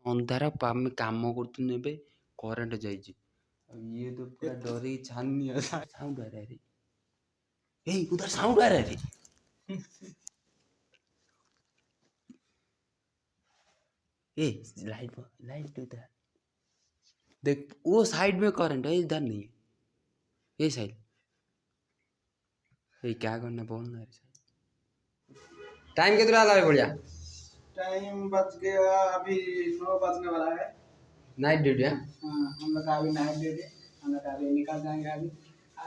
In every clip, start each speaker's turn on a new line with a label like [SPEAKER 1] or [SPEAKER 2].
[SPEAKER 1] अंधार काम करते ଏବେ କରେଣ୍ଟ ଯାଇଛି ये तो पूरा डर ही छानी है साउंड आ रहा है रे ए उधर साउंड आ रहा है रे ए लाइट उधर देख वो साइड में करंट है इधर नहीं है ये साइड ये क्या करना बोलना है टाइम कितना हाला है बढ़िया
[SPEAKER 2] टाइम बज गया अभी 9 बजने वाला है।
[SPEAKER 1] नाइट ड्यूटी है
[SPEAKER 2] हम लोग का अभी नाइट ड्यूटी हम लोग अभी निकल जाएंगे अभी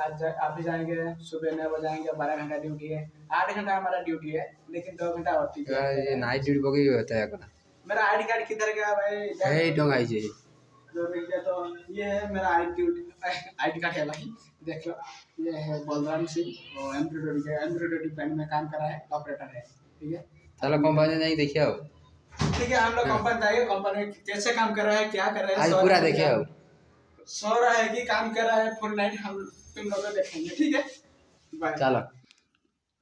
[SPEAKER 2] आज अभी जाएंगे सुबह 9 बजे आएंगे 12 घंटा ड्यूटी है 8 घंटा हमारा ड्यूटी है लेकिन 2 घंटा और ठीक है
[SPEAKER 1] ये नाइट ड्यूटी बगी होता है अपना
[SPEAKER 2] मेरा आईडी कार्ड किधर गया भाई
[SPEAKER 1] ए डंगाई जे
[SPEAKER 2] जो मिल गया तो ये है मेरा आईडी कार्ड है भाई देख लो ये है बलराम सिंह और एम्ब्रॉयडरी बैंक में काम कर रहा है ऑपरेटर है ठीक है
[SPEAKER 1] चलो कंपनी नहीं देखिए हो
[SPEAKER 2] ठीक है हम लोग कंपनी जाएंगे कंपनी में कैसे काम कर रहा है क्या कर रहा है
[SPEAKER 1] आज पूरा देखिए हो
[SPEAKER 2] सो रहा है कि काम कर रहा है फुल नाइट हम तुम लोग देखेंगे ठीक है बाय
[SPEAKER 1] चलो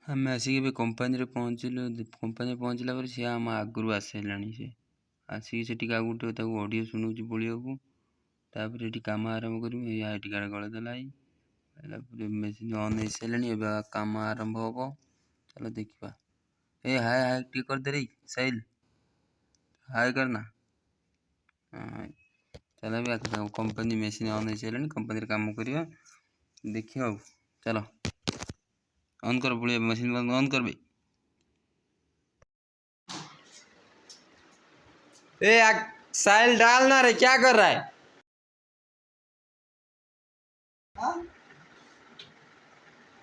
[SPEAKER 1] हम आसिक भी कंपनी रे पहुंचलु कंपनी पहुंचला पर से हम आगुरु आसेलानी से आसिक से टिका गुटे ताको ऑडियो सुनुची बोलियो तापर एटी काम आरंभ करू या आईडी कार्ड गळ दलाई पहला पूरे मशीन ऑन है सेलनी अब काम आरंभ होबो चलो देखिबा ए हाय हाय टिक कर दे रे सैल हाय करना हां चलो भी कंपनी मशीन ऑन है सेलनी कंपनी रे काम करियो देखियो चलो ऑन कर बुढ़िया मशीन ऑन कर बे ए साइल डालना रे क्या कर रहा है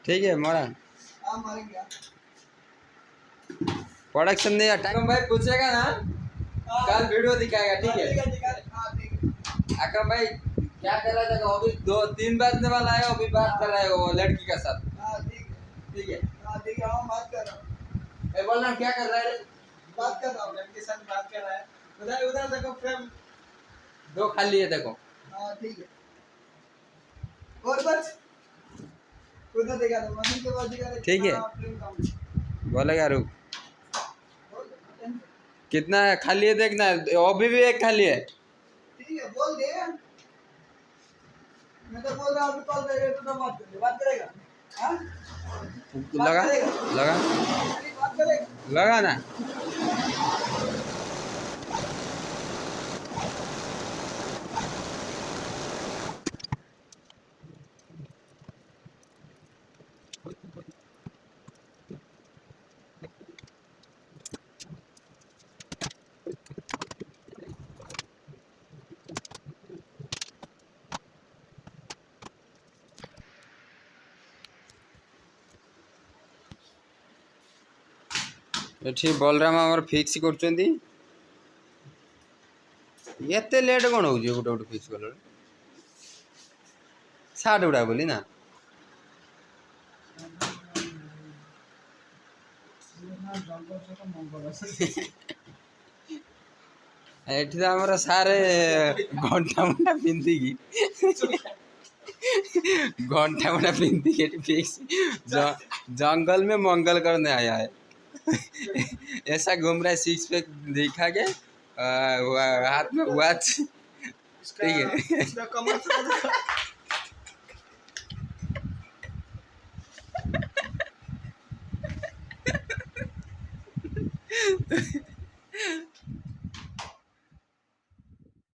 [SPEAKER 1] ठीक है मोरा
[SPEAKER 2] मारेंगे
[SPEAKER 1] प्रोडक्शन नहीं टाइम भाई पूछेगा ना कल वीडियो दिखाएगा ठीक है अकरम भाई क्या कर रहा था अभी 2-3 बजने वाला है अभी बात कर रहा है वो लड़की के साथ ठीक है
[SPEAKER 2] हम बात कर रहा हूँ
[SPEAKER 1] ए बोलना क्या कर रहा है
[SPEAKER 2] बात कर रहा हूँ लड़के के साथ बात कर रहा है उधर उधर देखो फ्रेम
[SPEAKER 1] 2 खाली है देखो
[SPEAKER 2] हाँ ठीक है और बस उधर देखा तो मशीन के पास दिखा
[SPEAKER 1] ठीक है बोलेगा रुक कितना है खाली है देखना अभी भी एक खाली है
[SPEAKER 2] ठीक है बोल दे मैं तो बोल रहा हूँ कॉल करेगा तो बात करेगा हाँ
[SPEAKER 1] लगा लगा
[SPEAKER 2] बात करेगा
[SPEAKER 1] लगा ना एठी बलराम हमर फिक्स करचंदी एते लेट कोन हो जे गोटे फिक्स कलर 60 उड़ा बोली ना एठी तो हमर सारे घंटा मुंडा पिंदी की घंटा मुंडा पिंदी के फिक्स जंगल में मंगल करने आया है ऐसा घूम रहा है 6 पैक दिखा के हाथ में वॉच ठीक है